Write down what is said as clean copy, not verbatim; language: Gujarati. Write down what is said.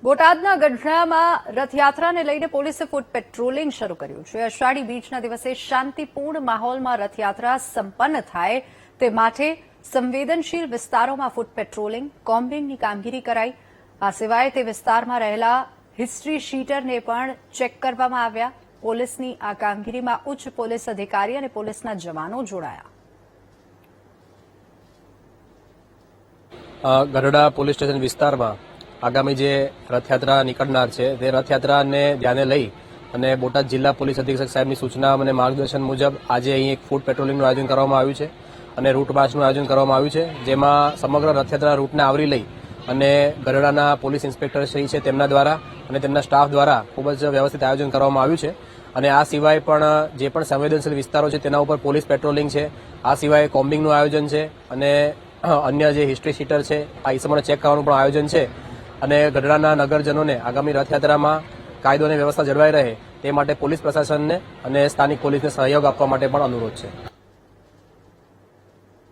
બોટાદના ગઢડામાં રથયાત્રાને લઈને પોલીસે ફૂટ પેટ્રોલિંગ શરૂ કર્યું છે। અષાઢી બીજના દિવસે શાંતિપૂર્ણ માહોલમાં રથયાત્રા સંપન્ન થાય તે માટે સંવેદનશીલ વિસ્તારોમાં ફૂટ પેટ્રોલિંગ, કોમ્બિંગની કામગીરી કરાઈ। આ સિવાય તે વિસ્તારમાં રહેલા હિસ્ટ્રી શીટરને પણ ચેક કરવામાં આવ્યા। પોલીસની આ કામગીરીમાં ઉચ્ચ પોલીસ અધિકારી અને પોલીસના જવાનો જોડાયા। ગઢડા પોલીસ સ્ટેશન વિસ્તારમાં આગામી જે રથયાત્રા નીકળનાર છે તે રથયાત્રાને ધ્યાને લઈ અને બોટાદ જિલ્લા પોલીસ અધિક્ષક સાહેબની સૂચના અને માર્ગદર્શન મુજબ આજે અહીં એક ફૂટ પેટ્રોલિંગનું આયોજન કરવામાં આવ્યું છે અને રૂટ માર્ચનું આયોજન કરવામાં આવ્યું છે, જેમાં સમગ્ર રથયાત્રા રૂટને આવરી લઈ અને ગઢડાના પોલીસ ઇન્સ્પેક્ટર શ્રી છે તેમના દ્વારા અને તેમના સ્ટાફ દ્વારા ખૂબ જ વ્યવસ્થિત આયોજન કરવામાં આવ્યું છે। અને આ સિવાય પણ જે પણ સંવેદનશીલ વિસ્તારો છે તેના ઉપર પોલીસ પેટ્રોલિંગ છે। આ સિવાય કોમ્બિંગનું આયોજન છે અને અન્ય જે હિસ્ટ્રી શીટર છે આ ઇસમોને ચેક કરવાનું પણ આયોજન છે અને ગઢડાના નગરજનોને આગામી રથયાત્રામાં કાયદો અને વ્યવસ્થા જળવાઈ રહે તે માટે પોલીસ પ્રશાસનને અને સ્થાનિક પોલીસને સહયોગ આપવા માટે પણ અનુરોધ છે।